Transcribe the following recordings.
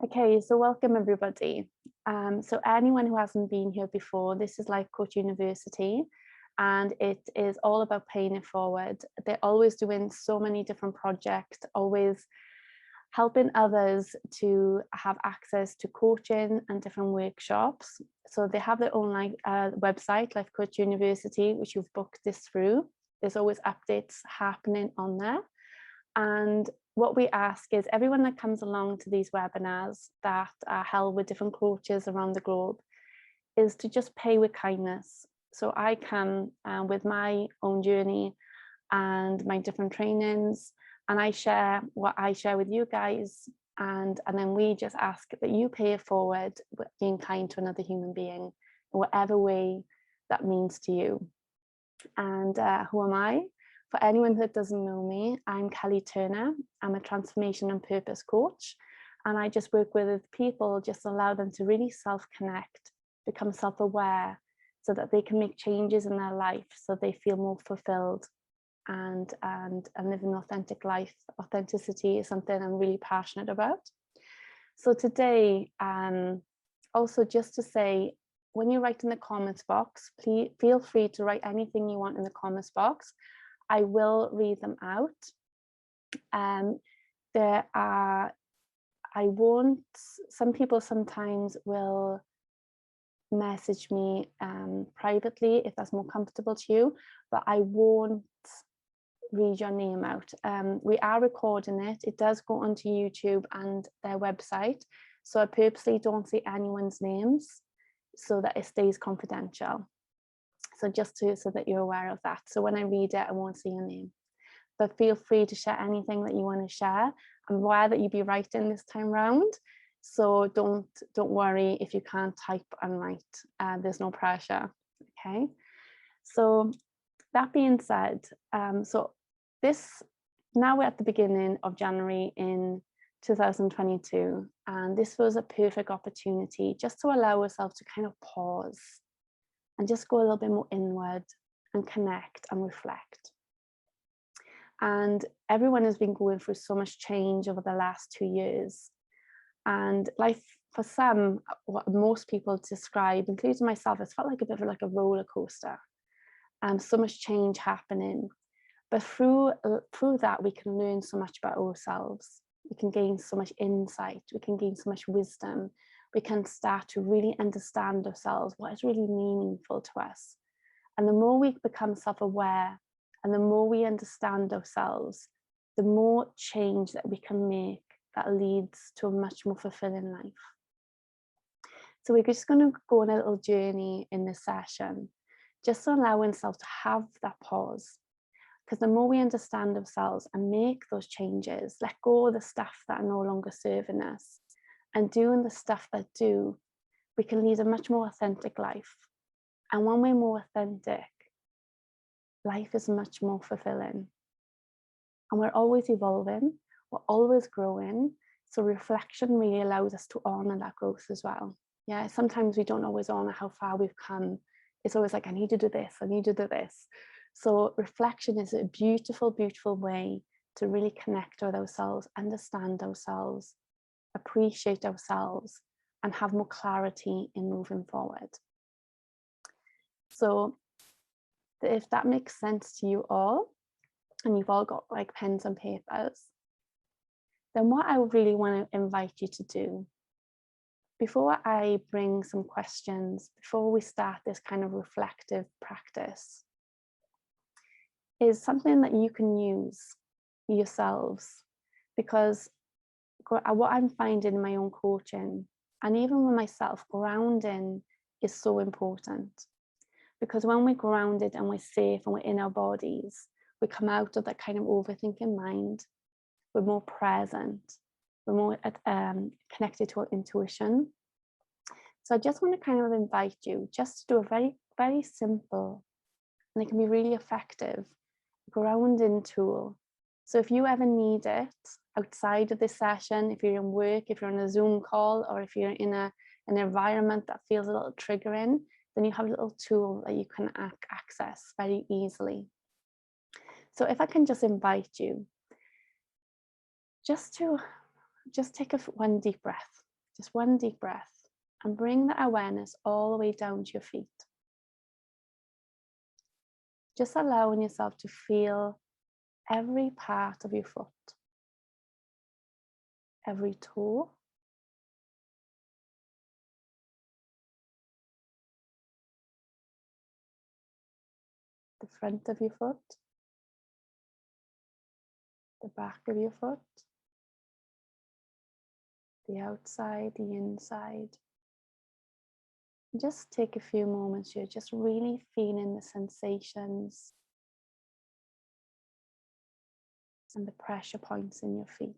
Okay, so welcome everybody. So anyone who hasn't been here before, this is Life Coach University, and it is all about paying it forward. They're always doing so many different projects, always helping others to have access to coaching and different workshops. So they have their own website, Life Coach University, which you've booked this through. There's always updates happening on there. And what we ask is everyone that comes along to these webinars that are held with different coaches around the globe is to just pay with kindness. So I come with my own journey and my different trainings, and I share what I share with you guys, and then we just ask that you pay it forward with being kind to another human being in whatever way that means to you. And who am I? For anyone that doesn't know me, I'm Kelly Turner. I'm a transformation and purpose coach, and I just work with people, just allow them to really self-connect, become self-aware, so that they can make changes in their life, so they feel more fulfilled and live an authentic life. Authenticity is something I'm really passionate about. So today, also just to say, when you write in the comments box, please feel free to write anything you want in the comments box. I will read them out. Some people sometimes will message me privately if that's more comfortable to you, but I won't read your name out. We are recording it. It does go onto YouTube and their website. So I purposely don't say anyone's names so that it stays confidential. So just so that you're aware of that. So when I read it, I won't see your name. But feel free to share anything that you want to share. I'm aware that you'll be writing this time round. So don't worry if you can't type and write. There's no pressure. Okay. So that being said, now we're at the beginning of January in 2022. And this was a perfect opportunity just to allow ourselves to kind of pause and just go a little bit more inward and connect and reflect. And everyone has been going through so much change over the last 2 years. And life, for some, what most people describe, including myself, it's felt like a bit of like a roller coaster. So much change happening. But through that, we can learn so much about ourselves. We can gain so much insight. We can gain so much wisdom. We can start to really understand ourselves, what is really meaningful to us. And the more we become self-aware and the more we understand ourselves, the more change that we can make that leads to a much more fulfilling life. So we're just going to go on a little journey in this session, just to allow ourselves to have that pause. Because the more we understand ourselves and make those changes, let go of the stuff that are no longer serving us, and doing the stuff that do, we can lead a much more authentic life. And when we're more authentic, life is much more fulfilling. And we're always evolving, we're always growing. So reflection really allows us to honor that growth as well. Yeah, sometimes we don't always honor how far we've come. It's always like, I need to do this, I need to do this. So reflection is a beautiful, beautiful way to really connect with ourselves, understand ourselves, appreciate ourselves, and have more clarity in moving forward. So if that makes sense to you all, and you've all got like pens and papers, then what I really want to invite you to do, before I bring some questions, before we start this kind of reflective practice, is something that you can use yourselves. Because what I'm finding in my own coaching, and even with myself, grounding is so important. Because when we're grounded and we're safe and we're in our bodies, we come out of that kind of overthinking mind. We're more present. We're more connected to our intuition. So I just want to kind of invite you just to do a very, very simple, and it can be really effective, grounding tool. So if you ever need it outside of this session, if you're in work, if you're on a Zoom call, or if you're in an environment that feels a little triggering, then you have a little tool that you can access very easily. So if I can just invite you just take one deep breath. Just one deep breath and bring that awareness all the way down to your feet. Just allowing yourself to feel every part of your foot, every toe, the front of your foot, the back of your foot, the outside, the inside. Just take a few moments here, just really feeling the sensations and the pressure points in your feet.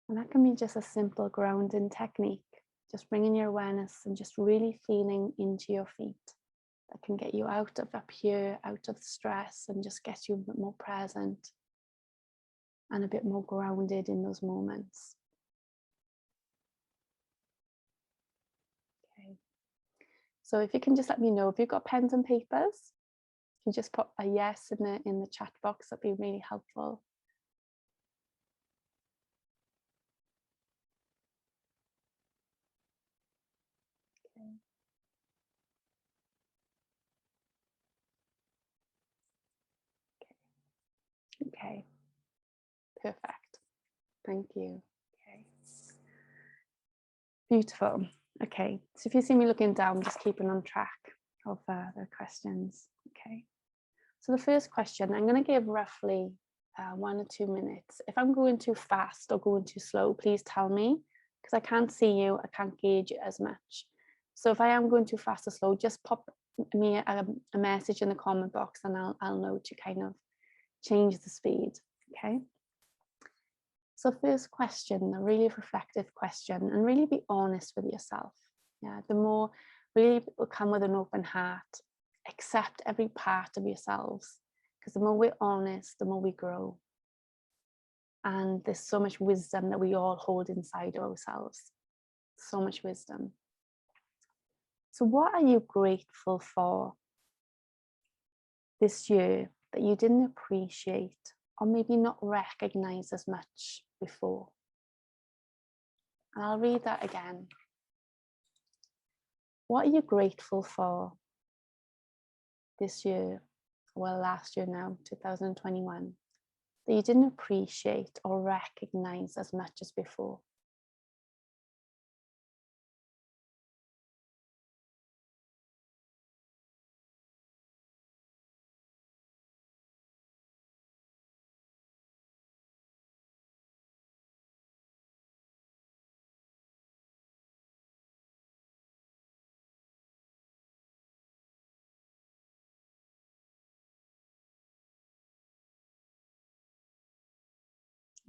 And that can be just a simple grounding technique, just bringing your awareness and just really feeling into your feet. That can get you out of up here, out of the stress, and just get you a bit more present and a bit more grounded in those moments. Okay. So if you can just let me know, if you've got pens and papers, you just put a yes in the chat box, that'd be really helpful. Okay. Okay, perfect. Thank you. Okay. Beautiful. Okay, so if you see me looking down, just keeping on track of the questions. Okay, so the first question, I'm going to give roughly 1 or 2 minutes. If I'm going too fast or going too slow, please tell me, because I can't see you, I can't gauge it as much. So if I am going too fast or slow, just pop me a message in the comment box and I'll know to kind of change the speed. Okay. So first question, a really reflective question, and really be honest with yourself. Yeah, the more really come with an open heart, accept every part of yourselves, because the more we're honest, the more we grow. And there's so much wisdom that we all hold inside ourselves. So much wisdom. So what are you grateful for this year that you didn't appreciate or maybe not recognize as much before? And I'll read that again. What are you grateful for this year, well, last year now, 2021, that you didn't appreciate or recognize as much as before?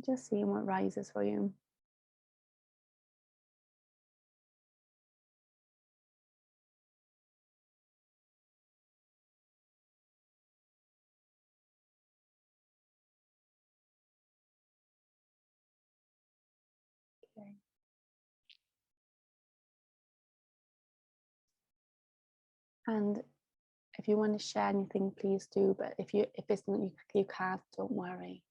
Just seeing what rises for you. Okay. And if you want to share anything, please do. But if it's something you can't, don't worry.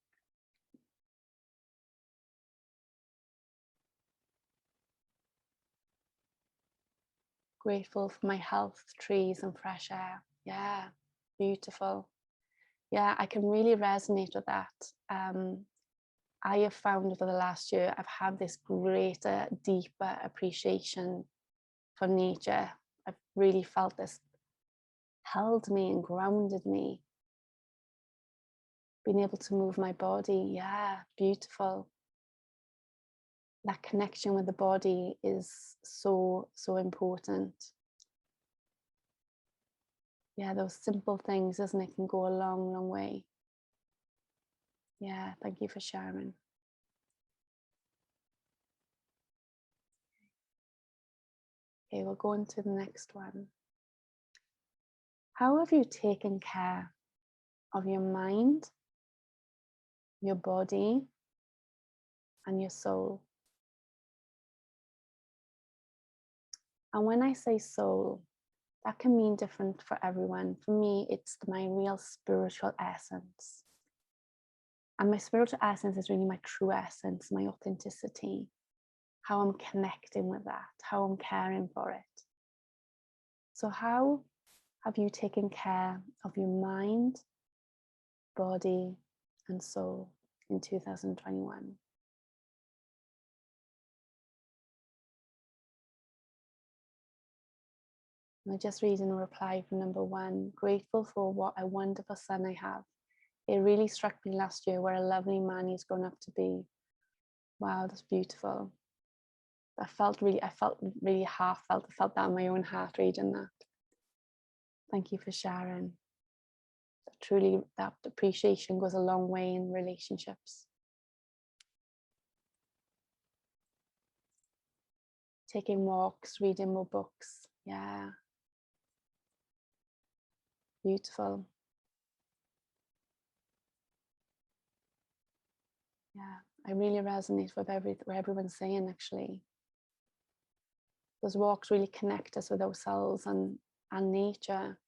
Grateful for my health, trees, and fresh air. Yeah, beautiful. Yeah, I can really resonate with that. I have found over the last year, I've had this greater, deeper appreciation for nature. I've really felt this held me and grounded me. Being able to move my body, yeah, beautiful. That connection with the body is so, so important. Yeah, those simple things, isn't it, can go a long, long way. Yeah, thank you for sharing. Okay, we'll go on to the next one. How have you taken care of your mind, your body, and your soul? And when I say soul, That can mean different for everyone. For me, it's my real spiritual essence. And my spiritual essence is really my true essence, my authenticity, how I'm connecting with that, how I'm caring for it. So how have you taken care of your mind, body, and soul in 2021? I'm just reading a reply from number 1. Grateful for what a wonderful son I have. It really struck me last year what a lovely man he's grown up to be. Wow, that's beautiful. I felt really heartfelt. I felt that in my own heart reading that. Thank you for sharing. Truly, that appreciation goes a long way in relationships. Taking walks, reading more books. Yeah. Beautiful. Yeah, I really resonate with what everyone's saying, actually. Those walks really connect us with ourselves and nature.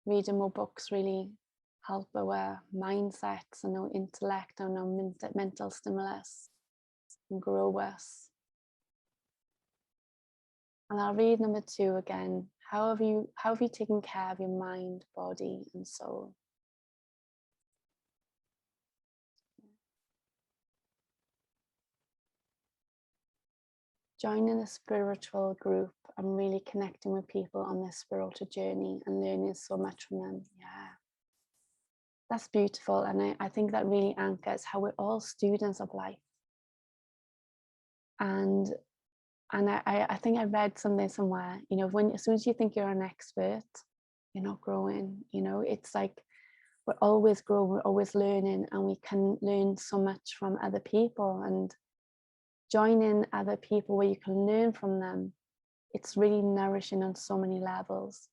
Reading more books really help our mindsets and our intellect and our mental stimulus and grow us. And I'll read number 2 again. How have you taken care of your mind, body, and soul? Joining a spiritual group, I'm really connecting with people on their spiritual journey and learning so much from them. Yeah, that's beautiful. And I think that really anchors how we're all students of life. And I think I read something somewhere, as soon as you think you're an expert, you're not growing. It's like we're always growing, we're always learning, and we can learn so much from other people. And joining other people where you can learn from them, it's really nourishing on so many levels.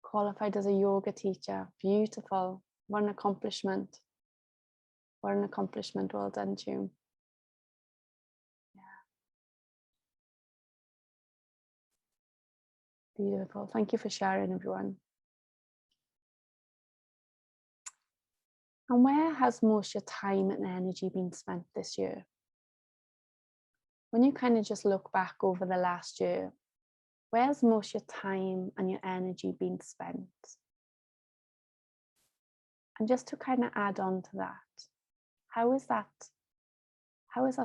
Qualified as a yoga teacher, beautiful. What an accomplishment. What an accomplishment. Well done to you. Beautiful. Thank you for sharing, everyone. And where has most of your time and energy been spent this year? When you kind of just look back over the last year, where's most of your time and your energy been spent? And just to kind of add on to that, how has that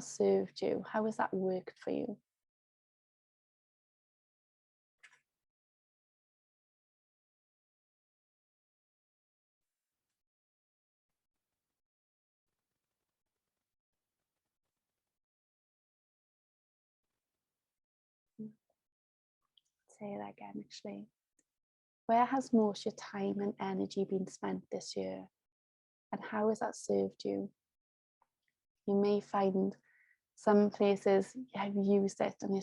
served you? How has that worked for you? Say that again, actually. Where has most of your time and energy been spent this year? And how has that served you? You may find some places you've used it and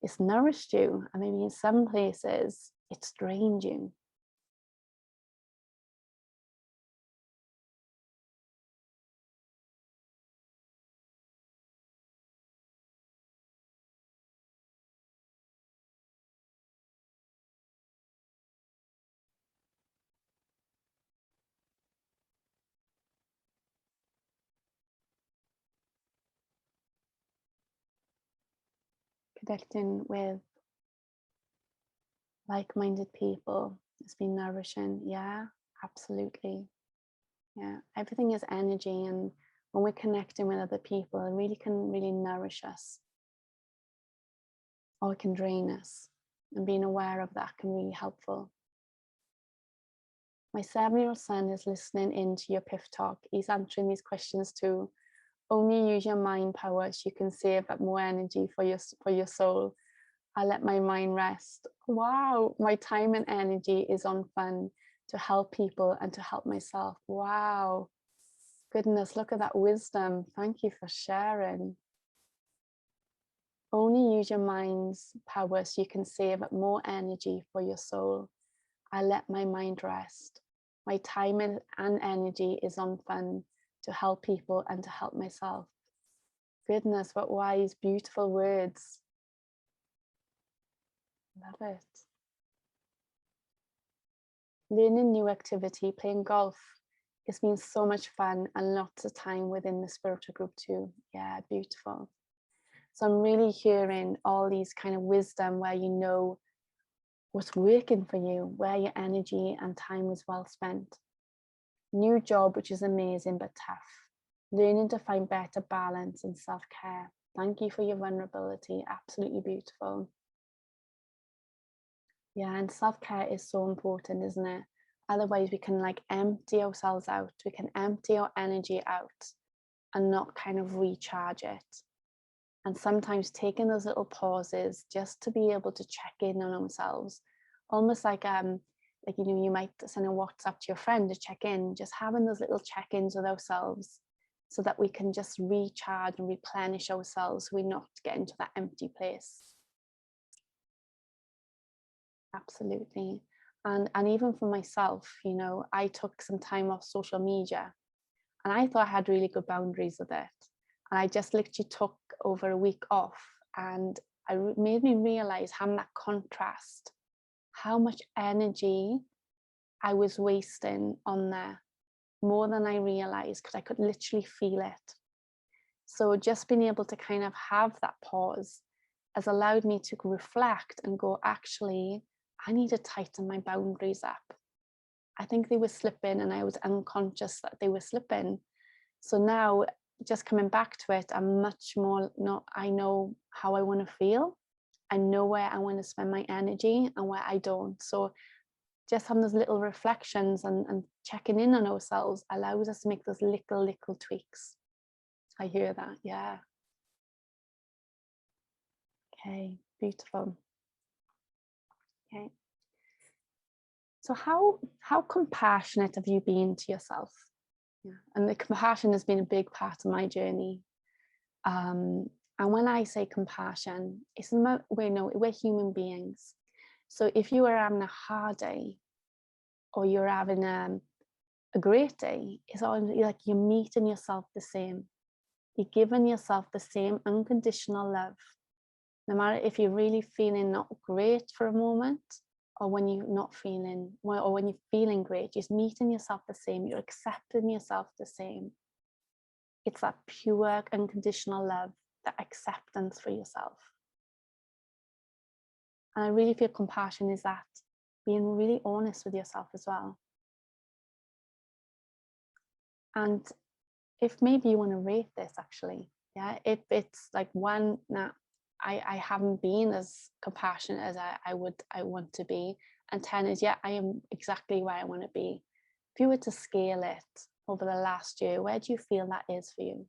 it's nourished you. And maybe in some places it's drained you. Connecting with like-minded people has been nourishing. Yeah, absolutely. Yeah, everything is energy, and when we're connecting with other people, it really can nourish us, or it can drain us, and being aware of that can be really helpful. My 7-year-old son is listening into your PIF talk. He's answering these questions too. Only use your mind power so you can save up more energy for your soul. I let my mind rest. Wow, my time and energy is on fun to help people and to help myself. Wow, goodness, look at that wisdom. Thank you for sharing. Only use your mind's power so you can save up more energy for your soul. I let my mind rest. My time and energy is on fun to help people and to help myself. Goodness, what wise, beautiful words. Love it. Learning new activity, playing golf. It's been so much fun and lots of time within the spiritual group too. Yeah, beautiful. So I'm really hearing all these kind of wisdom where you know what's working for you, where your energy and time is well spent. New job, which is amazing but tough. Learning to find better balance and self-care. Thank you for your vulnerability. Absolutely beautiful. Yeah, and self-care is so important, isn't it? Otherwise we can like empty ourselves out. We can empty our energy out and not kind of recharge it. And sometimes taking those little pauses just to be able to check in on ourselves, almost like you know, you might send a WhatsApp to your friend to check in, just having those little check-ins with ourselves so that we can just recharge and replenish ourselves so we not get into that empty place. Absolutely. And even for myself, you know, I took some time off social media and I thought I had really good boundaries with it. And I just literally took over a week off, and made me realize having that contrast, how much energy I was wasting on there, more than I realized, because I could literally feel it. So just being able to kind of have that pause has allowed me to reflect and go, actually, I need to tighten my boundaries up. I think they were slipping and I was unconscious that they were slipping. So now, just coming back to it, I'm much more I know how I want to feel. I know where I want to spend my energy and where I don't. So just having those little reflections and checking in on ourselves allows us to make those little tweaks. I hear that. Yeah. Okay, beautiful. Okay. So how compassionate have you been to yourself? Yeah. And the compassion has been a big part of my journey. And when I say compassion, it's about, we're human beings. So if you are having a hard day or you're having a great day, it's all like you're meeting yourself the same. You're giving yourself the same unconditional love. No matter if you're really feeling not great for a moment, or when you're not feeling well, or when you're feeling great, just meeting yourself the same. You're accepting yourself the same. It's that pure unconditional love, that acceptance for yourself. And I really feel compassion is that, being really honest with yourself as well. And if maybe you want to rate this, actually, yeah, if it's like one, nah, I haven't been as compassionate as I want to be, and 10 is, yeah, I am exactly where I want to be. If you were to scale it over the last year, where do you feel that is for you?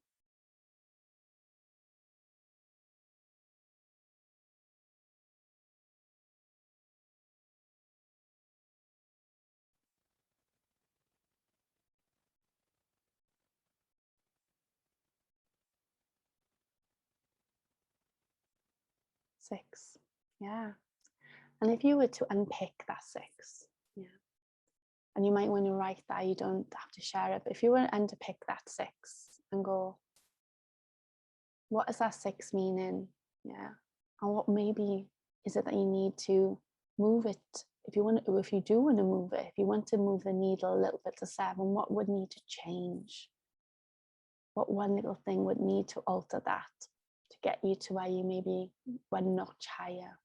Six. Yeah. And if you were to unpick that six, yeah, and you might want to write that, you don't have to share it, but if you were to unpick that six and go, what is that six meaning? Yeah. And what maybe is it that you need to move it? If you do want to move it, if you want to move the needle a little bit to seven, what would need to change? What one little thing would need to alter that to get you to where you maybe one notch higher?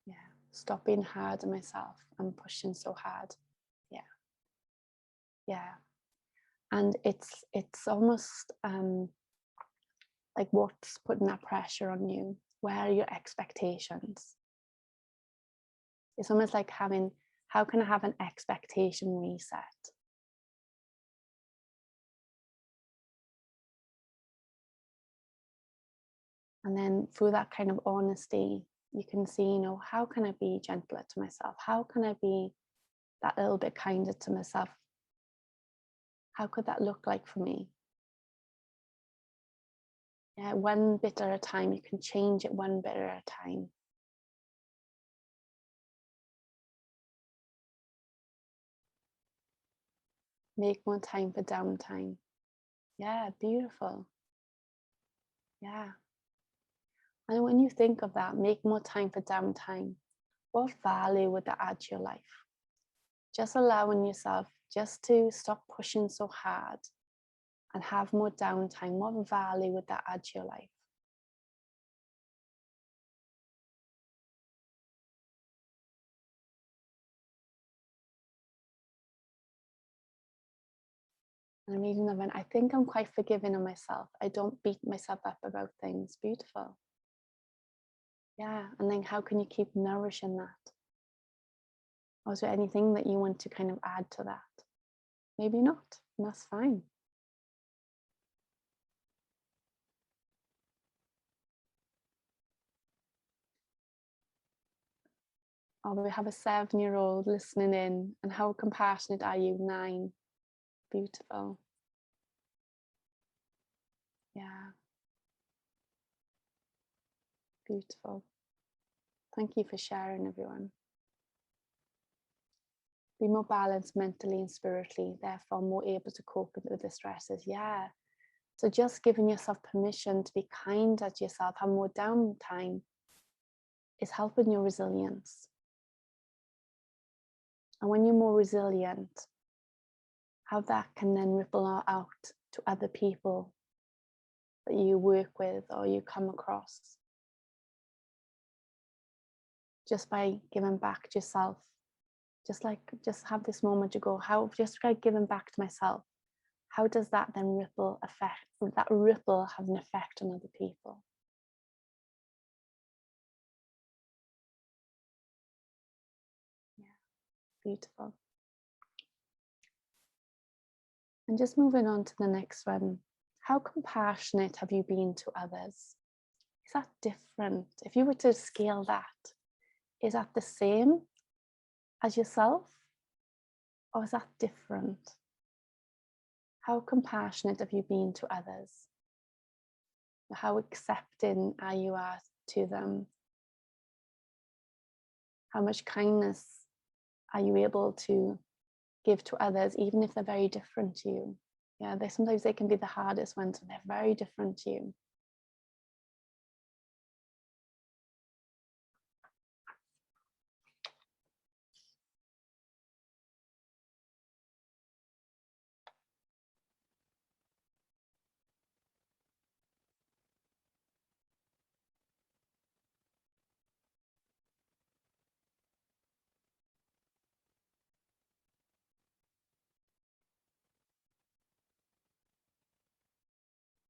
Yeah. Stop being hard on myself. I'm pushing so hard. Yeah. Yeah. And it's almost like, what's putting that pressure on you? Where are your expectations? It's almost like how can I have an expectation reset? And then through that kind of honesty, you can see, how can I be gentler to myself? How can I be that little bit kinder to myself? How could that look like for me? Yeah, one bit at a time. You can change it one bit at a time. Make more time for downtime. Yeah, beautiful. Yeah. And when you think of that, make more time for downtime, what value would that add to your life? Just allowing yourself just to stop pushing so hard and have more downtime. What value would that add to your life? And I'm reading that one. I think I'm quite forgiving of myself. I don't beat myself up about things. Beautiful. Yeah. And then how can you keep nourishing that? Or is there anything that you want to kind of add to that? Maybe not. And that's fine. Or we have a 7-year-old listening in. And how compassionate are you? 9. Beautiful. Yeah. Beautiful. Thank you for sharing, everyone. Be more balanced mentally and spiritually, therefore more able to cope with the stresses. Yeah. So just giving yourself permission to be kind at yourself, have more downtime, is helping your resilience. And when you're more resilient, how that can then ripple out to other people that you work with or you come across. Just by giving back to yourself, just have this moment to go, how just by giving back to myself, how does that then ripple have an effect on other people? Yeah, beautiful. And just moving on to the next one. How compassionate have you been to others? Is that different? If you were to scale that, is that the same as yourself? Or is that different? How compassionate have you been to others? How accepting are you to them? How much kindness are you able to give to others, even if they're very different to you? Yeah, sometimes they can be the hardest ones when they're very different to you.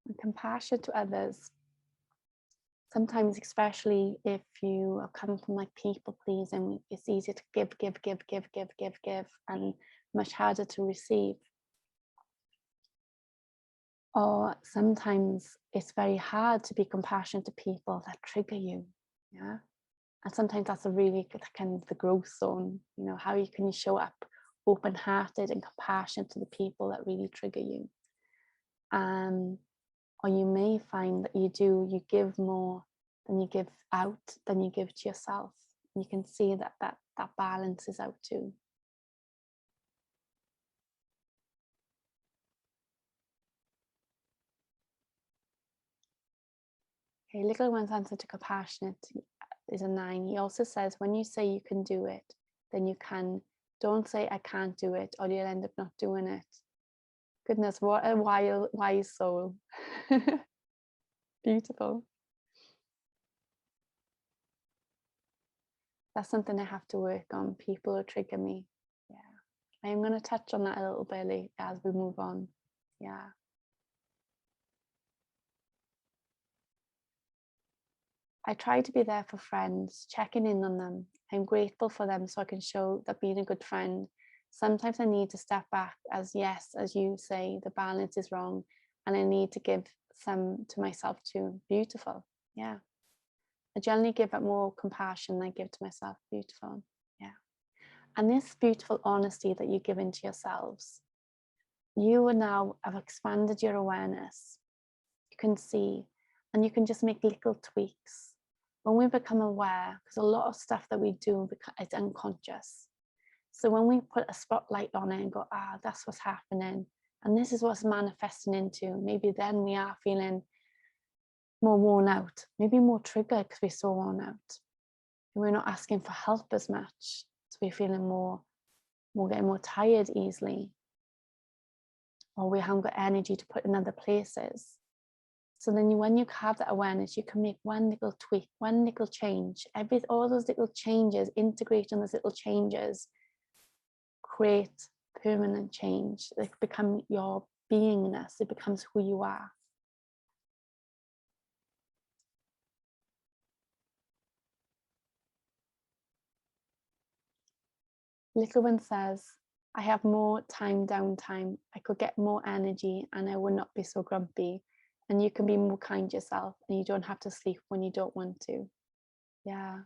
And compassion to others, sometimes, especially if you come from like people pleasing, it's easy to give, and much harder to receive. Or sometimes it's very hard to be compassionate to people that trigger you. Yeah. And sometimes that's a really kind of the growth zone. You know, how can you show up open-hearted and compassionate to the people that really trigger you? Or you may find that you give more than you give out, than you give to yourself. You can see that balance is out too. Okay, little one's answer to compassionate is a 9. He also says, when you say you can do it, then you can. Don't say I can't do it, or you'll end up not doing it. Goodness, what a wise soul. Beautiful. That's something I have to work on. People who trigger me. Yeah. I am going to touch on that a little bit as we move on. Yeah. I try to be there for friends, checking in on them. I'm grateful for them so I can show that being a good friend. Sometimes I need to step back, as you say, the balance is wrong, and I need to give some to myself too. Beautiful. Yeah. I generally give up more compassion than I give to myself. Beautiful. Yeah. And this beautiful honesty that you give into yourselves, you are now have expanded your awareness. You can see, and you can just make little tweaks. When we become aware, because a lot of stuff that we do is unconscious. So when we put a spotlight on it and go, that's what's happening, and this is what's manifesting into, maybe then we are feeling more worn out, maybe more triggered because we're so worn out. And we're not asking for help as much. So we're feeling more getting more tired easily. Or we haven't got energy to put in other places. So then when you have that awareness, you can make one little tweak, one little change. All those little changes, integrating those little changes, create permanent change. They become your beingness. It becomes who you are. Little one says, I have more downtime. I could get more energy and I would not be so grumpy. And you can be more kind to yourself and you don't have to sleep when you don't want to. Yeah.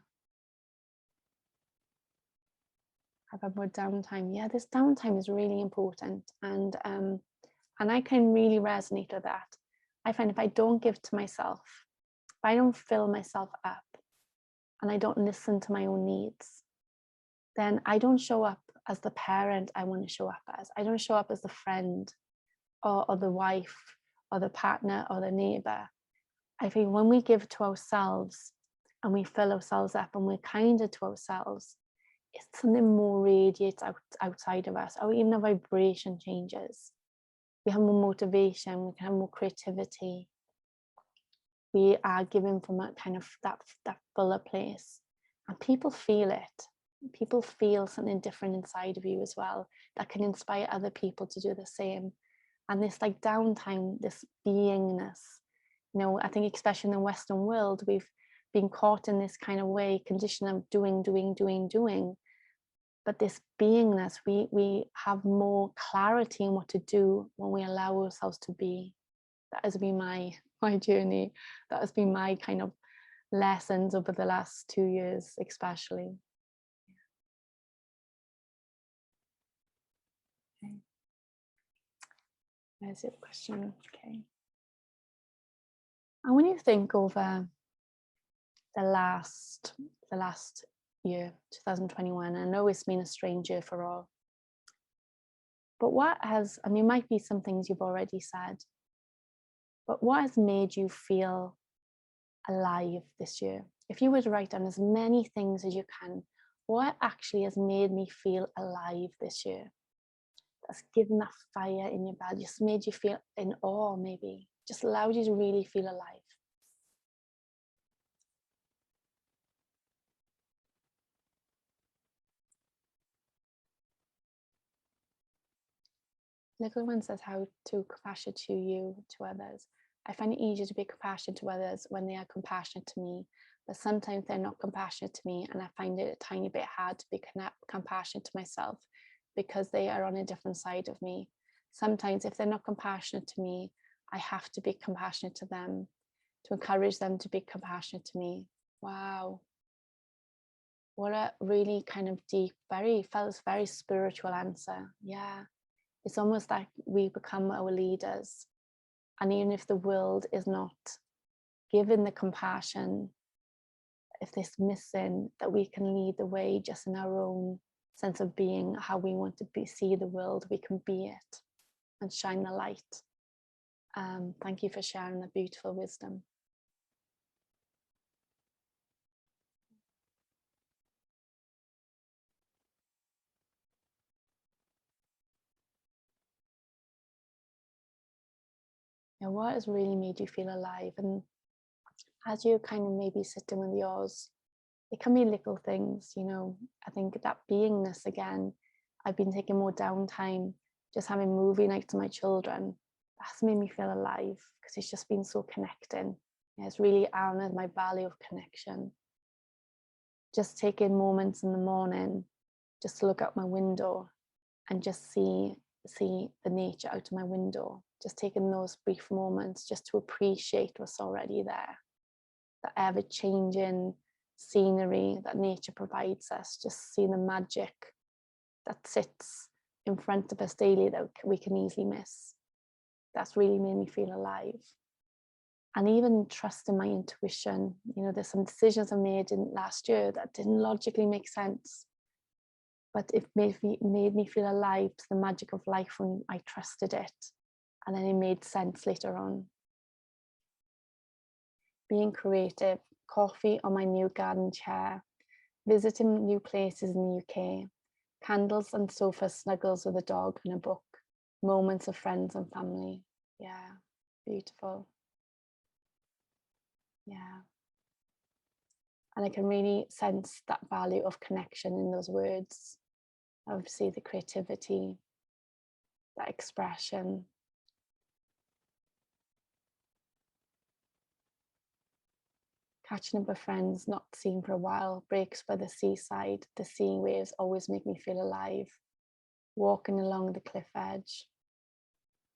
Have a more downtime. Yeah, this downtime is really important. And I can really resonate with that. I find if I don't give to myself, if I don't fill myself up and I don't listen to my own needs, then I don't show up as the parent I want to show up as. I don't show up as the friend or the wife or the partner or the neighbor. I think when we give to ourselves and we fill ourselves up and we're kinder to ourselves, it's something more radiates outside of us, or even our vibration changes. We have more motivation, we can have more creativity. We are given from that kind of that fuller place. And people feel it. People feel something different inside of you as well that can inspire other people to do the same. And this like downtime, this beingness, I think especially in the Western world, we've been caught in this kind of way, condition of doing. But this beingness, we have more clarity in what to do when we allow ourselves to be. That has been my journey. That has been my kind of lessons over the last 2 years, especially. Okay. There's your question. Okay. And when you think over the last year, 2021, I know it's been a strange year for all, but what has, and there might be some things you've already said, but what has made you feel alive this year? If you were to write down as many things as you can, what actually has made me feel alive this year? That's given that fire in your belly, just made you feel in awe, maybe, just allowed you to really feel alive. Little one says, how to compassionate to you, to others. I find it easier to be compassionate to others when they are compassionate to me, but sometimes they're not compassionate to me, and I find it a tiny bit hard to be compassionate to myself because they are on a different side of me. Sometimes if they're not compassionate to me, I have to be compassionate to them, to encourage them to be compassionate to me. Wow. What a really kind of deep, very spiritual answer. Yeah. It's almost like we become our leaders. And even if the world is not given the compassion, if it's missing, that we can lead the way just in our own sense of being, how we want to see the world, we can be it and shine the light. Thank you for sharing the beautiful wisdom. Now, what has really made you feel alive? And as you kind of maybe sitting with yours, it can be little things, I think that beingness again, I've been taking more downtime, just having movie nights with my children. That's made me feel alive because it's just been so connecting. It's really honored my value of connection. Just taking moments in the morning, just to look out my window and just see the nature out of my window. Just taking those brief moments just to appreciate what's already there. The ever-changing scenery that nature provides us, just seeing the magic that sits in front of us daily that we can easily miss. That's really made me feel alive. And even trusting my intuition. There's some decisions I made in last year that didn't logically make sense. but it made me feel alive to the magic of life when I trusted it. And then it made sense later on. Being creative, coffee on my new garden chair, visiting new places in the UK, candles and sofa snuggles with a dog and a book, moments of friends and family. Yeah, beautiful. Yeah. And I can really sense that value of connection in those words. Obviously, the creativity, that expression. Catching up with friends not seen for a while, breaks by the seaside, the sea waves always make me feel alive. Walking along the cliff edge.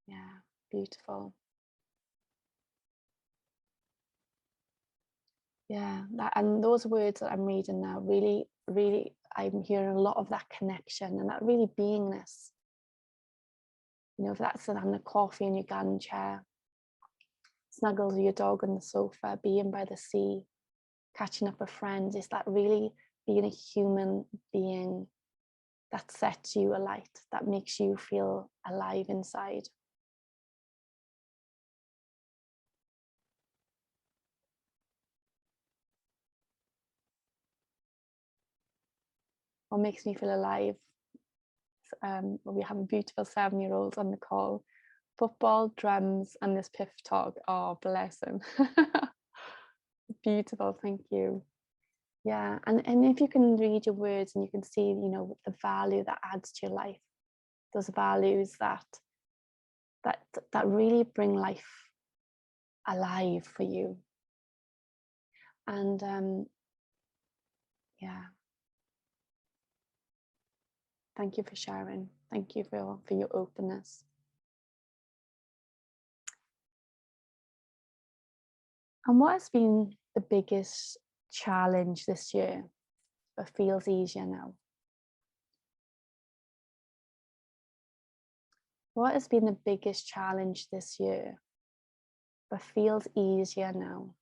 Yeah, beautiful. Yeah, and those words that I'm reading now, really, really, I'm hearing a lot of that connection and that really beingness. You know, if that's having a coffee in your garden chair, snuggles with your dog on the sofa, being by the sea, catching up with friends, is that really being a human being that sets you alight, that makes you feel alive inside. What makes me feel alive? We have a beautiful 7-year-old on the call. Football, drums, and this PIF talk. Oh, bless him. Beautiful, thank you. Yeah, and if you can read your words and you can see, you know, the value that adds to your life, those values that really bring life alive for you. And yeah, thank you for sharing. Thank you for your openness. And what has been the biggest challenge this year but feels easier now? What has been the biggest challenge this year but feels easier now?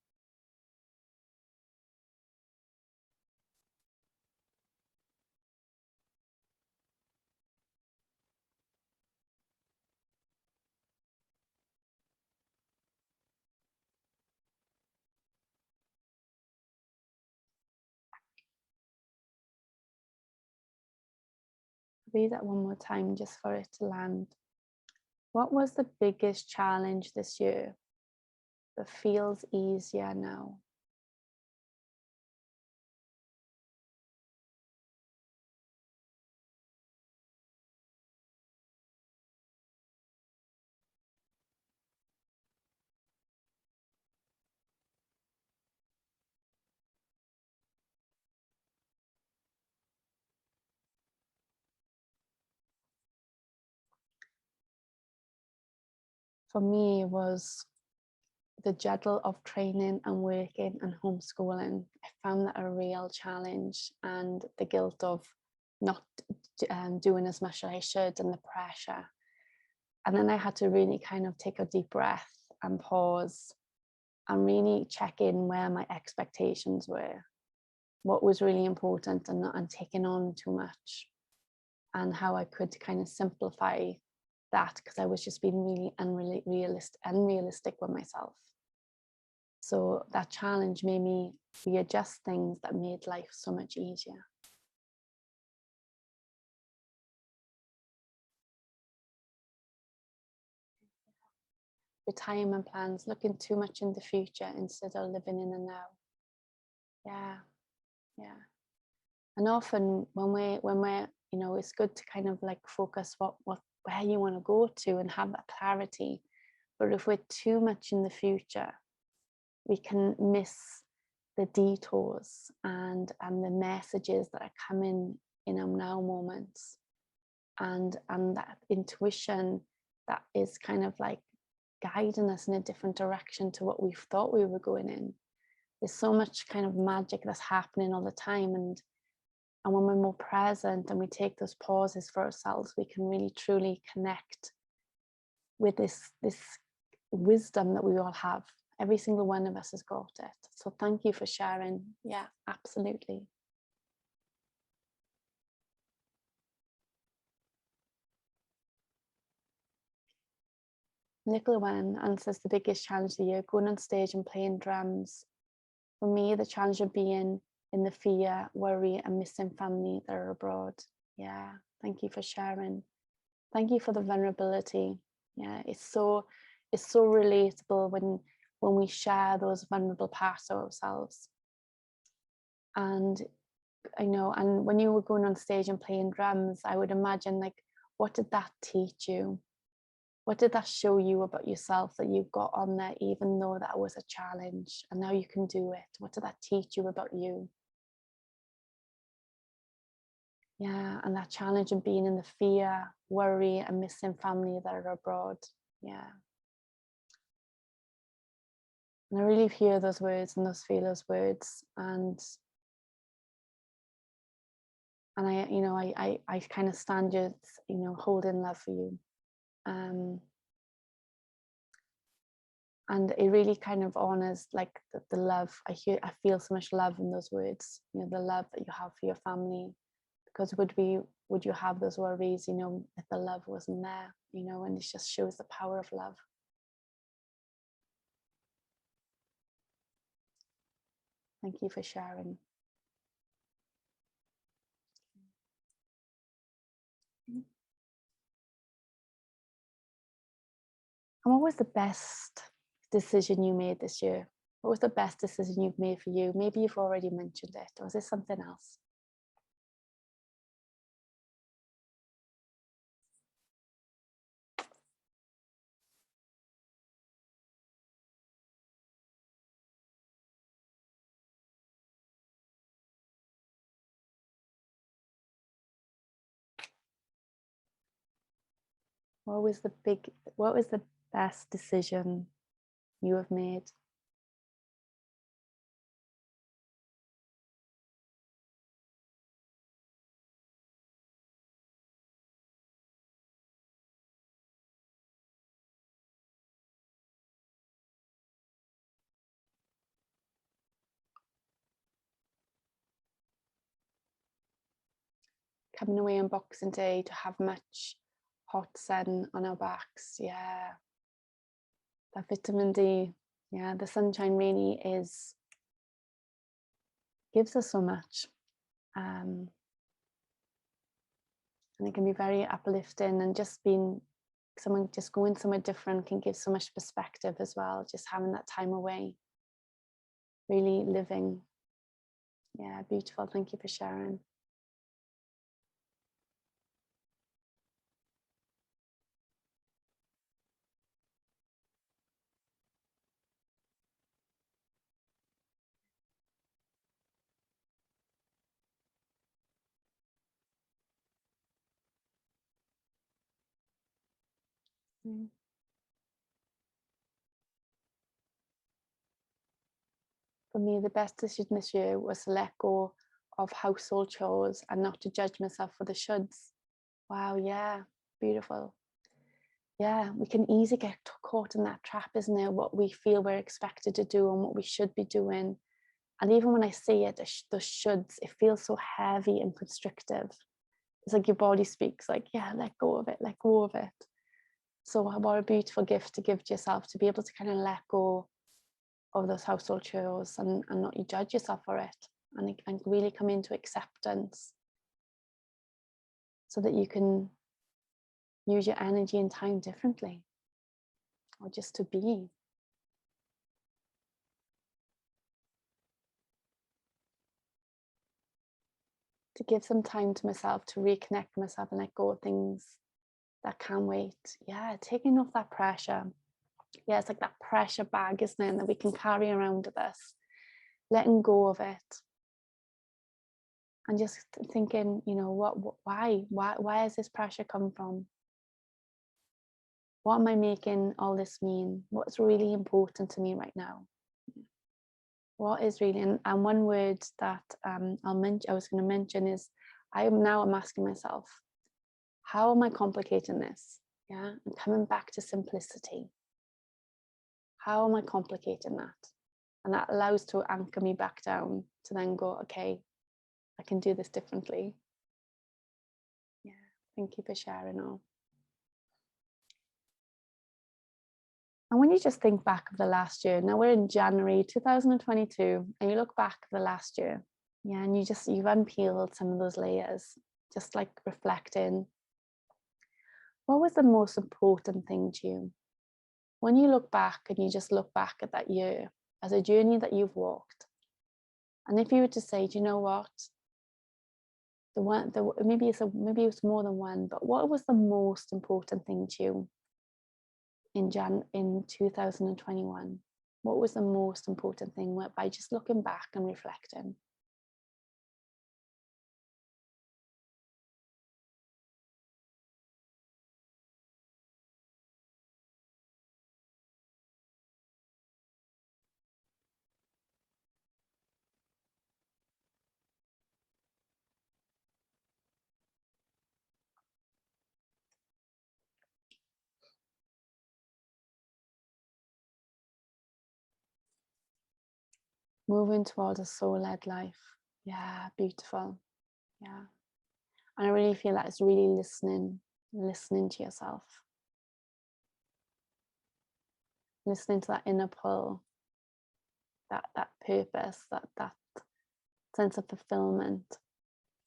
Read that one more time just for it to land. What was the biggest challenge this year but feels easier now? For me, it was the juggle of training and working and homeschooling. I found that a real challenge, and the guilt of not doing as much as I should and the pressure. And then I had to really kind of take a deep breath and pause and really check in where my expectations were, what was really important and taking on too much, and how I could kind of simplify that because I was just being really unrealistic with myself. So that challenge made me readjust things that made life so much easier. Retirement plans, looking too much in the future instead of living in the now. Yeah, yeah. And often when we're, you know, it's good to kind of like focus where you want to go to and have that clarity. But if we're too much in the future, we can miss the detours and the messages that are coming in our now moments, and that intuition that is kind of like guiding us in a different direction to what we thought we were going in. There's so much kind of magic that's happening all the time, and when we're more present and we take those pauses for ourselves, we can really truly connect with this wisdom that we all have. Every single one of us has got it. So thank you for sharing. Yeah, absolutely. Nicola Wen answers the biggest challenge of the year, going on stage and playing drums. For me, the challenge of being in the fear, worry, and missing family that are abroad. Yeah, thank you for sharing. Thank you for the vulnerability. Yeah, it's so relatable when we share those vulnerable parts of ourselves. And I know, and when you were going on stage and playing drums, I would imagine, like, what did that teach you? What did that show you about yourself that you got on there, even though that was a challenge and now you can do it? What did that teach you about you? Yeah, and that challenge of being in the fear, worry, and missing family that are abroad. Yeah. And I really hear those words and feel those words. And I, you know, I kind of stand just, you know, holding love for you. And it really kind of honors, like, the love. I feel so much love in those words, you know, the love that you have for your family. Because would you have those worries, you know, if the love wasn't there, you know? And it just shows the power of love. Thank you for sharing. And what was the best decision you made this year? What was the best decision you've made for you? Maybe you've already mentioned it, or is this something else? What was the best decision you have made? Coming away on Boxing Day to have much hot sun on our backs. Yeah, that vitamin D. Yeah, the sunshine really gives us so much. And it can be very uplifting, and just going somewhere different can give so much perspective as well, just having that time away, really living. Yeah, beautiful. Thank you for sharing. For me, the best decision this year was to let go of household chores and not to judge myself for the shoulds. Wow, yeah, beautiful. Yeah, we can easily get caught in that trap, isn't it? What we feel we're expected to do and what we should be doing. And even when I say it, the shoulds, it feels so heavy and constrictive. It's like your body speaks, like, yeah, let go of it, let go of it. So what a beautiful gift to give to yourself, to be able to kind of let go of those household chores and not you judge yourself for it, and really come into acceptance so that you can use your energy and time differently, or just to be. To give some time to myself, to reconnect with myself and let go of things that can wait. Yeah, taking off that pressure. Yeah, it's like that pressure bag, isn't it, that we can carry around with us. Letting go of it. And just thinking, you know, why has this pressure come from? What am I making all this mean? What's really important to me right now? What is really, and one word that I was going to mention is, I'm asking myself, how am I complicating this? Yeah, and coming back to simplicity. How am I complicating that? And that allows to anchor me back down to then go, okay, I can do this differently. Yeah, thank you for sharing all. And when you just think back of the last year, now we're in January 2022, and you look back at the last year, yeah, and you've unpeeled some of those layers, just like reflecting, what was the most important thing to you? When you look back and you just look back at that year as a journey that you've walked, and if you were to say, do you know what? Maybe it's more than one, but what was the most important thing to you in 2021? What was the most important thing by just looking back and reflecting? Moving towards a soul-led life. Yeah, beautiful. Yeah. And I really feel that it's really listening to yourself. Listening to that inner pull, that purpose, that sense of fulfillment.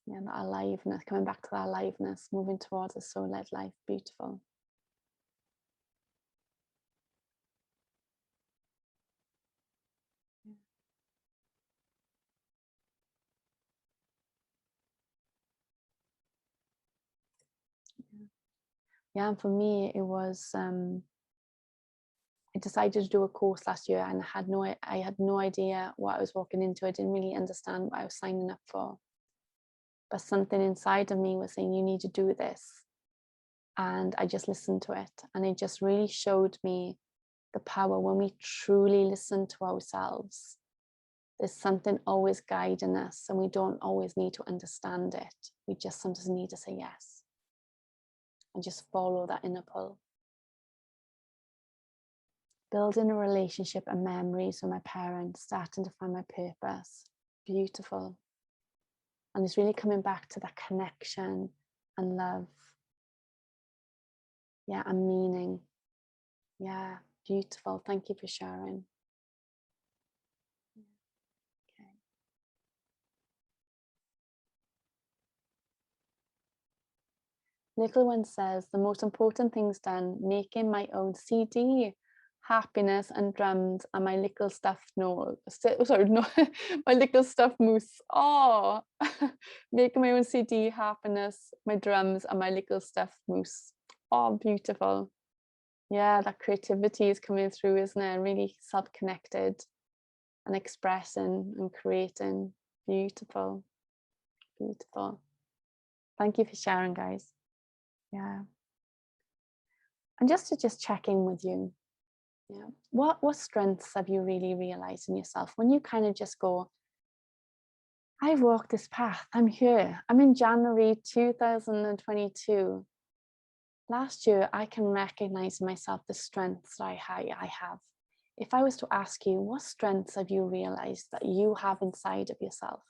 Yeah, that aliveness, coming back to that aliveness, moving towards a soul-led life. Beautiful. Yeah, and for me, it was, I decided to do a course last year, and I had no idea what I was walking into. I didn't really understand what I was signing up for. But something inside of me was saying, you need to do this. And I just listened to it. And it just really showed me the power when we truly listen to ourselves. There's something always guiding us, and we don't always need to understand it. We just sometimes need to say yes and just follow that inner pull. Building a relationship and memories with my parents, starting to find my purpose. Beautiful. And it's really coming back to that connection and love. Yeah, and meaning. Yeah, beautiful. Thank you for sharing. Okay. Little one says, the most important things done, making my own CD, happiness and drums, and my little stuffed my little stuffed moose. Oh, making my own CD, happiness, my drums, and my little stuffed moose. Oh, beautiful. Yeah, that creativity is coming through, isn't it? Really self-connected and expressing and creating. Beautiful. Beautiful. Thank you for sharing, guys. Yeah. And just to check in with you, yeah, what strengths have you really realized in yourself when you kind of just go, I've walked this path, I'm here, I'm in January 2022. Last year, I can recognize in myself the strengths that I have. If I was to ask you, what strengths have you realized that you have inside of yourself?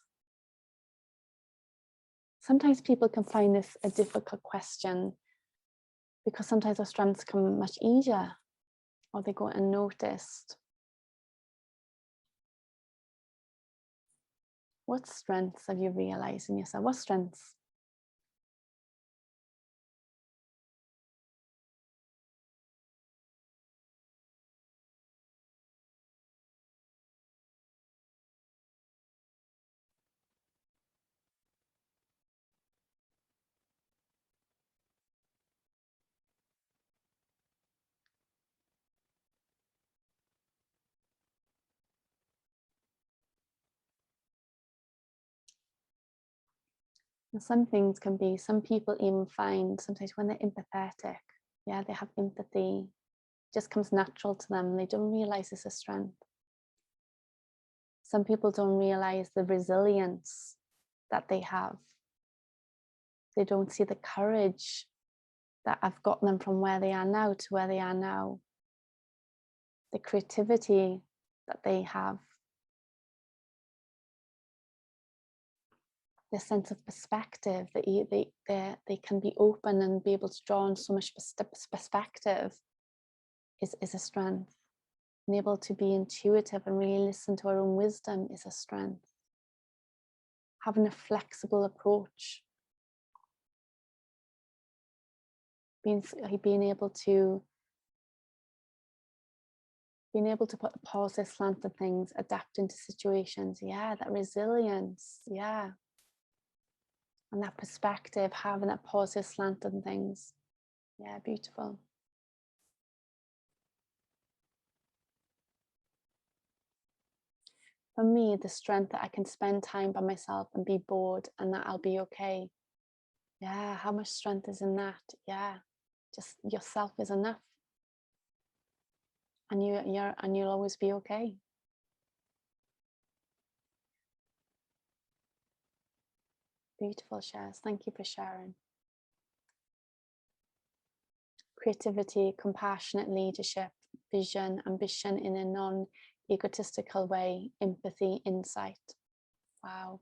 Sometimes people can find this a difficult question because sometimes our strengths come much easier or they go unnoticed. What strengths have you realized in yourself? What strengths? And some things can be, some people even find sometimes when they're empathetic, yeah, they have empathy, it just comes natural to them. They don't realize it's a strength. Some people don't realize the resilience that they have. They don't see the courage that I've gotten them from where they are now to where they are now. The creativity that they have. The sense of perspective that they can be open and be able to draw on so much perspective. is a strength. And able to be intuitive and really listen to our own wisdom is a strength. Having a flexible approach, being able to put positive slant on things, adapting to situations, yeah, that resilience, yeah, and that perspective, having that positive slant on things, yeah, beautiful. For me, the strength that I can spend time by myself and be bored and that I'll be okay. Yeah, how much strength is in that? Yeah, just yourself is enough. And you'll always be okay. Beautiful shares. Thank you for sharing. Creativity, compassionate leadership, vision, ambition in a non-egotistical way, empathy, insight. Wow.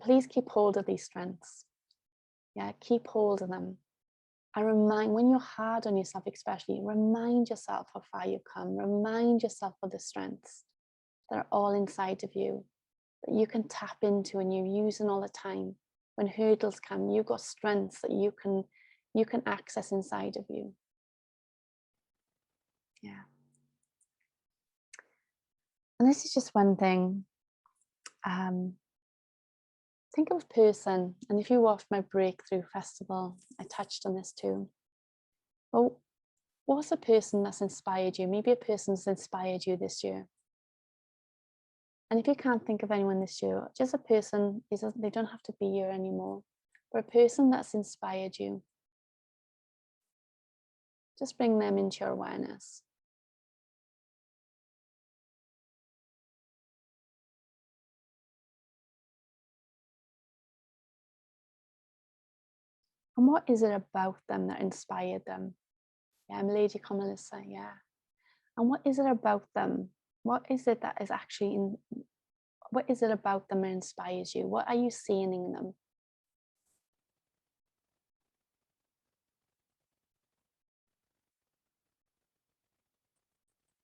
Please keep hold of these strengths. Yeah, keep hold of them. And when you're hard on yourself, especially, remind yourself how far you've come. Remind yourself of the strengths that are all inside of you, that you can tap into and you're using all the time. When hurdles come, you've got strengths that you can access inside of you. Yeah. And this is just one thing. Think of a person, and if you watched my Breakthrough Festival, I touched on this too. Well, what's a person that's inspired you? Maybe a person's inspired you this year. And if you can't think of anyone this year, just a person, they don't have to be here anymore, but a person that's inspired you. Just bring them into your awareness. And what is it about them that inspired them? Yeah, I'm Lady Melissa, yeah. And what is it about them? What is it that is actually what is it about them that inspires you? What are you seeing in them?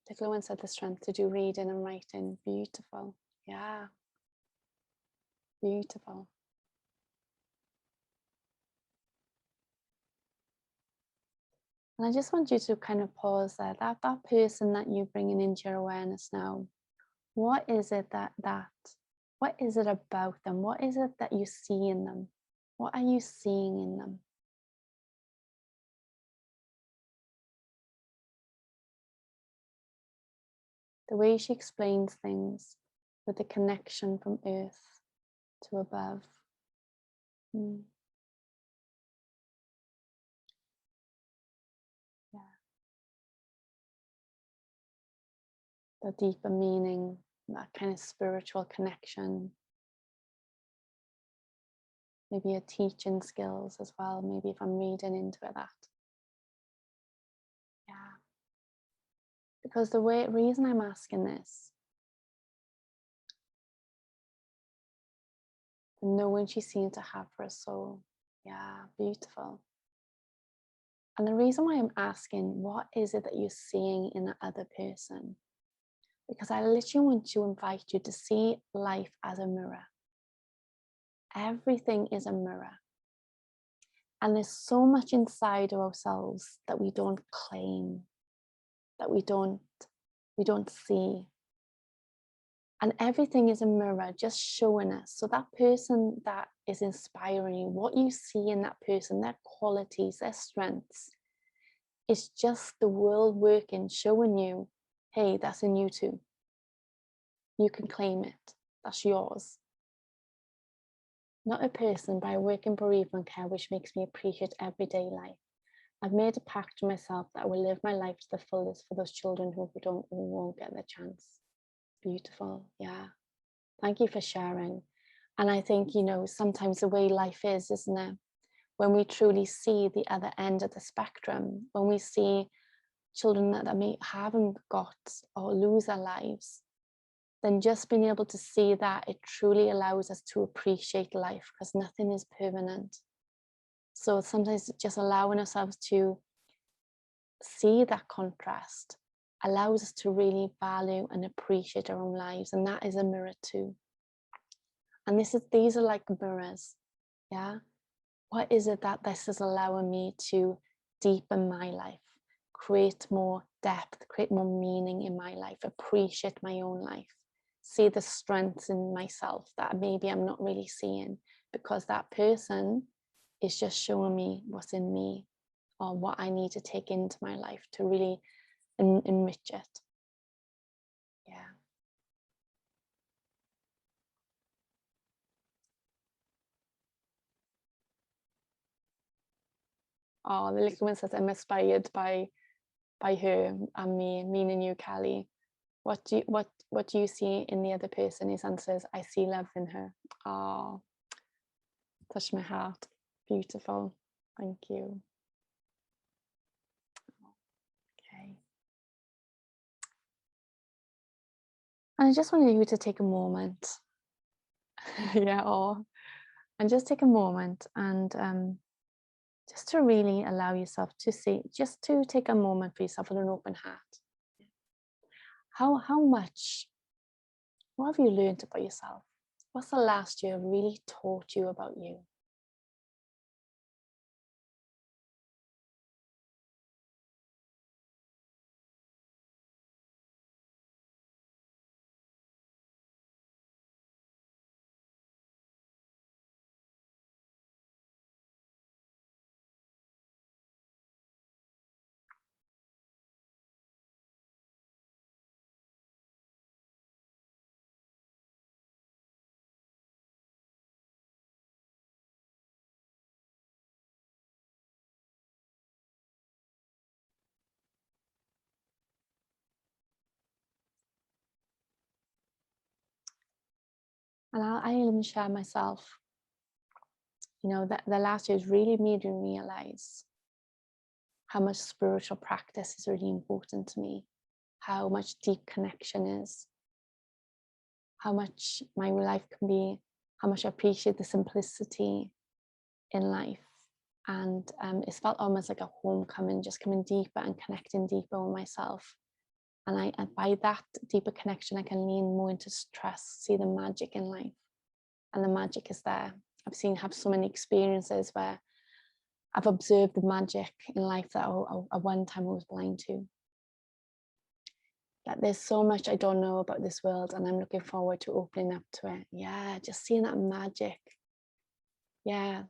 The fluence had the strength to do reading and writing. Beautiful. Yeah. Beautiful. And I just want you to kind of pause there. That person that you're bringing into your awareness now, what is it what is it about them? What is it that you see in them? What are you seeing in them? The way she explains things with the connection from earth to above. Yeah. The deeper meaning, that kind of spiritual connection. Maybe a teaching skills as well. Maybe if I'm reading into that. Yeah. Because the reason I'm asking this, the knowing she seemed to have for a soul. Yeah, beautiful. And the reason why I'm asking, what is it that you're seeing in the other person? Because I literally want to invite you to see life as a mirror. Everything is a mirror. And there's so much inside of ourselves that we don't claim, that we don't see. And everything is a mirror just showing us. So that person that is inspiring you, what you see in that person, their qualities, their strengths, it's just the world working, showing you, hey, that's in you too. You can claim it. That's yours. Not a person, but I work in bereavement care, which makes me appreciate everyday life. I've made a pact to myself that I will live my life to the fullest for those children who won't get their chance. Beautiful. Yeah. Thank you for sharing. And I think, sometimes the way life is, isn't it? When we truly see the other end of the spectrum, when we see children that may haven't got or lose their lives, then just being able to see that, it truly allows us to appreciate life, because nothing is permanent. So sometimes just allowing ourselves to see that contrast allows us to really value and appreciate our own lives, and that is a mirror too. And these are like mirrors. Yeah, what is it that this is allowing me to deepen my life, create more depth, create more meaning in my life, appreciate my own life, see the strengths in myself that maybe I'm not really seeing, because that person is just showing me what's in me, or what I need to take into my life to really enrich it. Yeah. Oh, the little one says, I'm inspired by her and me, meaning you, Callie. What do you see in the other person? His answer is, I see love in her. Oh, touch my heart. Beautiful. Thank you. Okay. And I just wanted you to take a moment. Yeah, and just take a moment and just to really allow yourself to see, just to take a moment for yourself with an open heart. How much, what have you learned about yourself? What's the last year really taught you about you? And I'll even share myself. You know, that the last year has really made me realize how much spiritual practice is really important to me, how much deep connection is, how much my life can be, how much I appreciate the simplicity in life. And it's felt almost like a homecoming, just coming deeper and connecting deeper with myself. And by that deeper connection, I can lean more into trust, see the magic in life. And the magic is there. Have so many experiences where I've observed the magic in life that at one time I was blind to. That there's so much I don't know about this world, and I'm looking forward to opening up to it. Yeah, just seeing that magic. Yeah,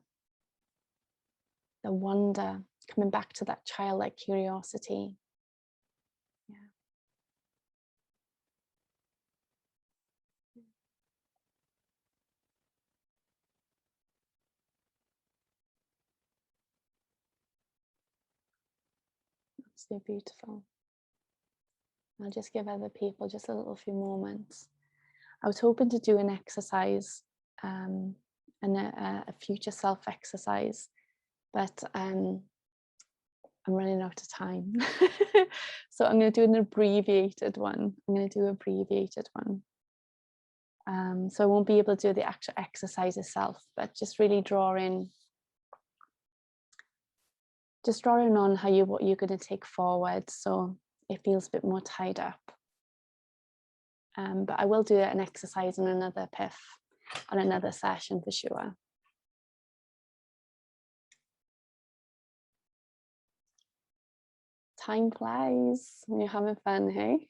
the wonder, coming back to that childlike curiosity. Yeah. So beautiful. I'll just give other people just a little few moments. I was hoping to do an exercise and a future self exercise, but I'm running out of time. So I'm going to do an abbreviated one. So I won't be able to do the actual exercise itself, but just really drawing on what you're going to take forward, so it feels a bit more tied up. But I will do an exercise on another PIF, on another session for sure. Time flies when you're having fun, hey?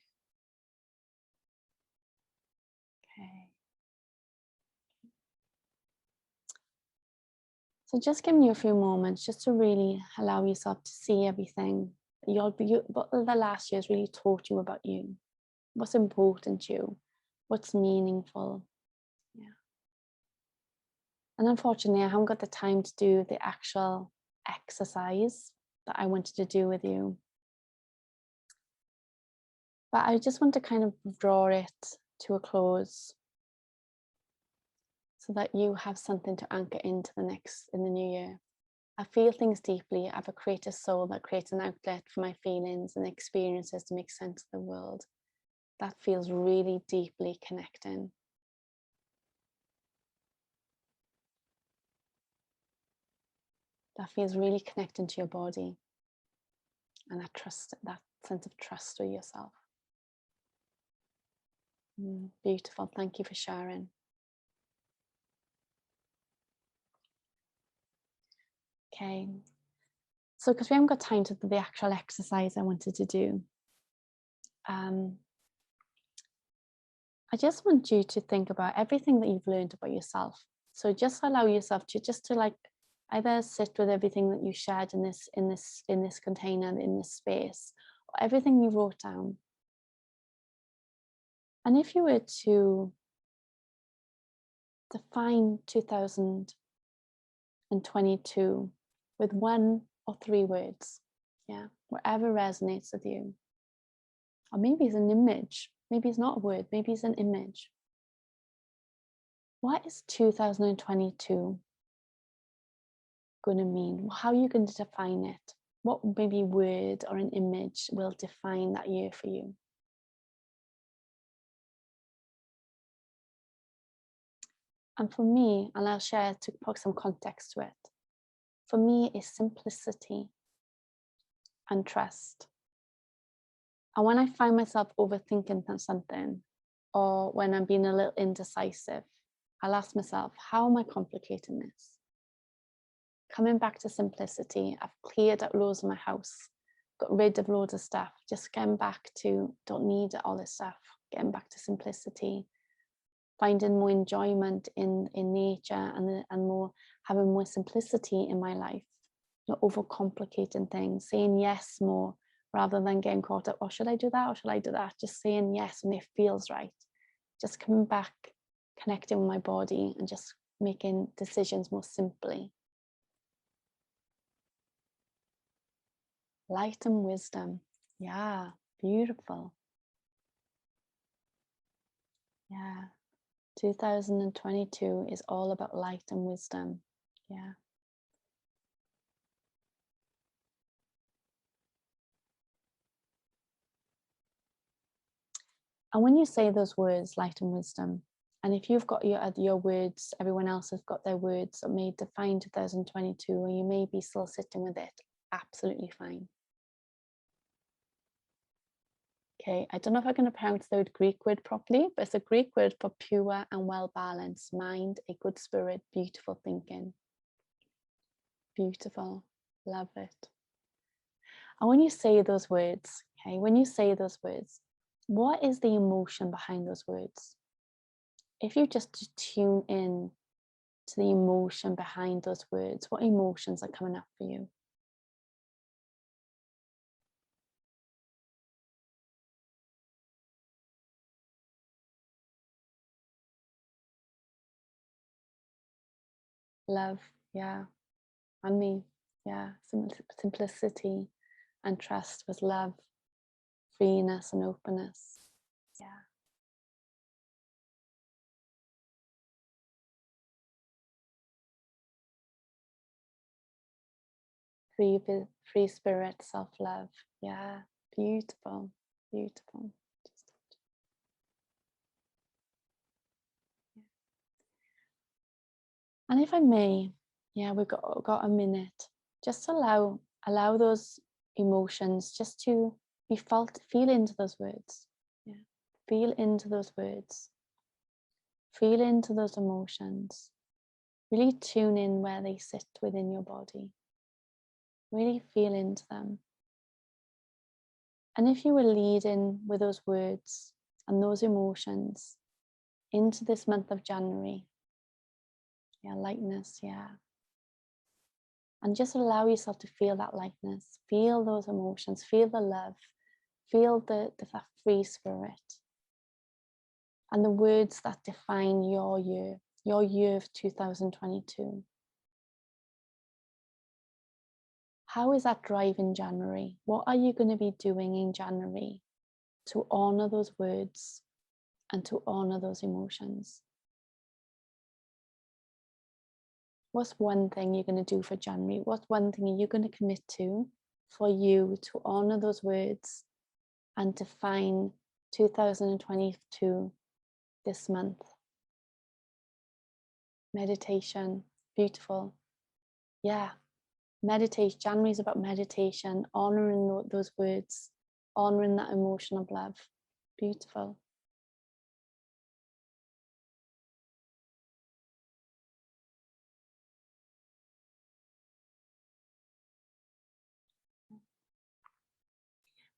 Okay. So just giving you a few moments just to really allow yourself to see everything what the last year has really taught you about you. What's important to you? What's meaningful? Yeah. And unfortunately, I haven't got the time to do the actual exercise that I wanted to do with you. But I just want to kind of draw it to a close so that you have something to anchor into in the new year. I feel things deeply. I have a creative soul that creates an outlet for my feelings and experiences to make sense of the world. That feels really deeply connecting. That feels really connecting to your body. and that trust, that sense of trust with yourself. Beautiful. Thank you for sharing. Okay. So because we haven't got time to do the actual exercise I wanted to do, I just want you to think about everything that you've learned about yourself. So just allow yourself to like either sit with everything that you shared in this container, in this space, or everything you wrote down. And if you were to define 2022 with 1 or 3 words, whatever resonates with you, or maybe it's an image, maybe it's not a word, maybe it's an image. What is 2022 going to mean? How are you going to define it? What maybe word or an image will define that year for you? And for me, and I'll share to put some context to it, for me is simplicity and trust. And when I find myself overthinking something, or when I'm being a little indecisive, I'll ask myself, how am I complicating this? Coming back to simplicity, I've cleared out loads of my house, got rid of loads of stuff, just getting back to, don't need all this stuff, getting back to simplicity, finding more enjoyment in nature and more, having more simplicity in my life, not overcomplicating things, saying yes more rather than getting caught up, oh, should I do that or should I do that? Just saying yes when it feels right. Just coming back, connecting with my body and just making decisions more simply. Light and wisdom. Yeah, beautiful. Yeah. 2022 is all about light and wisdom. Yeah. And when you say those words, light and wisdom, and if you've got your words, everyone else has got their words that may define 2022, or you may be still sitting with it, absolutely fine. Okay, I don't know if I'm going to pronounce the Greek word properly, but it's a Greek word for pure and well-balanced mind, a good spirit, beautiful thinking. Beautiful, love it. And when you say those words, okay, when you say those words, what is the emotion behind those words? If you just tune in to the emotion behind those words, what emotions are coming up for you? Love, yeah, and me, yeah, simplicity and trust with love, freeness and openness, yeah. Free spirit, self-love, yeah, beautiful, beautiful. And if I may, yeah, we've got a minute. Just allow those emotions just to be felt. Feel into those words. Yeah, feel into those words. Feel into those emotions. Really tune in where they sit within your body. Really feel into them. And if you were leading with those words and those emotions into this month of January, yeah, lightness, yeah. And just allow yourself to feel that lightness, feel those emotions, feel the love, feel that free spirit. And the words that define your year of 2022. How is that driving January? What are you going to be doing in January to honor those words and to honor those emotions? What's one thing you're going to do for January? What's one thing you're going to commit to for you to honor those words and define 2022 this month? Meditation, beautiful. Yeah, Meditation. January is about meditation, honoring those words, honoring that emotion of love. Beautiful.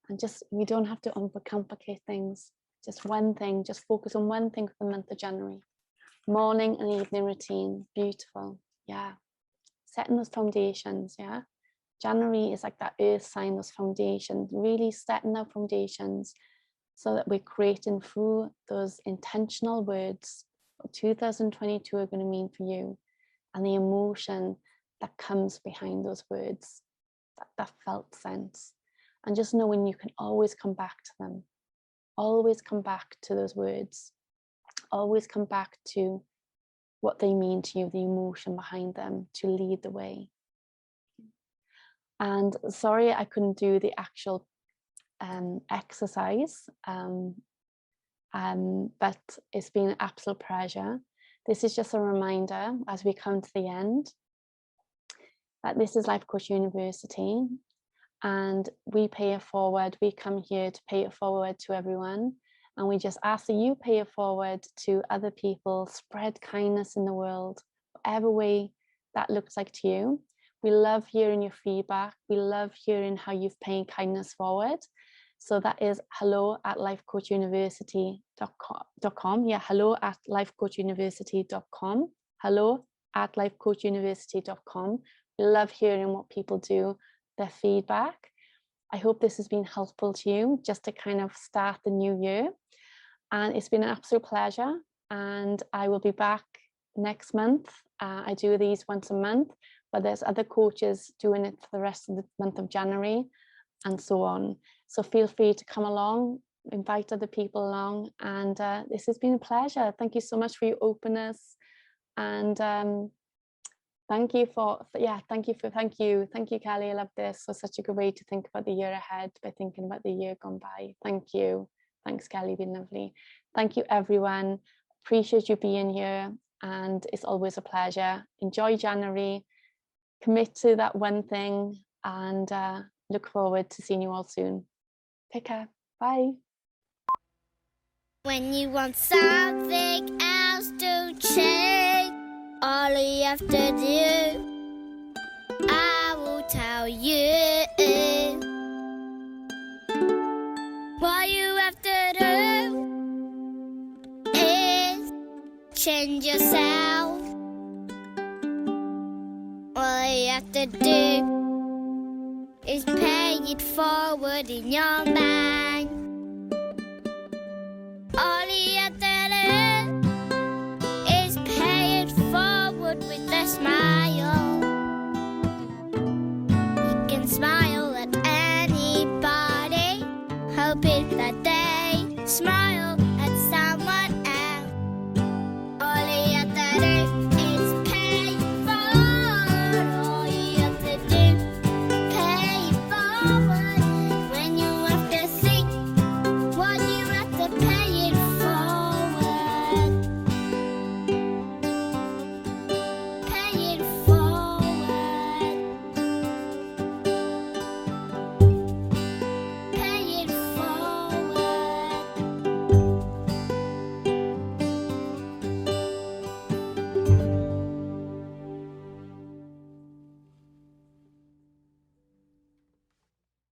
And just, you don't have to overcomplicate things. Just one thing, just focus on one thing for the month of January. Morning and evening routine. Beautiful. Yeah. Setting those foundations. Yeah. January is like that earth sign, those foundations, really setting our foundations so that we're creating through those intentional words what 2022 are going to mean for you, and the emotion that comes behind those words, that felt sense. And just knowing you can always come back to them, always come back to those words, always come back to what they mean to you, the emotion behind them, to lead the way. And sorry I couldn't do the actual exercise, but it's been an absolute pleasure. This is just a reminder as we come to the end that this is Life Coach University, and we pay it forward. We come here to pay it forward to everyone, and we just ask that you pay it forward to other people, spread kindness in the world, whatever way that looks like to you. We love hearing your feedback. We love hearing how you've paid kindness forward. So that is hello@lifecoachuniversity.com. Yeah, hello@lifecoachuniversity.com. hello@lifecoachuniversity.com. We love hearing what people do, their feedback. I hope this has been helpful to you just to kind of start the new year. And it's been an absolute pleasure. And I will be back next month. I do these once a month, but there's other coaches doing it for the rest of the month of January and so on. So feel free to come along, invite other people along. And this has been a pleasure. Thank you so much for your openness. And thank you, Kelly. I love this. So such a good way to think about the year ahead by thinking about the year gone by. Thank you. Thanks, Kelly. Been lovely. Thank you, everyone. Appreciate you being here. And it's always a pleasure. Enjoy January. Commit to that one thing, and look forward to seeing you all soon. Take care. Bye. When you want something else to change, all you have to do, I will tell you. What you have to do is change yourself. All you have to do is pay it forward in your mind.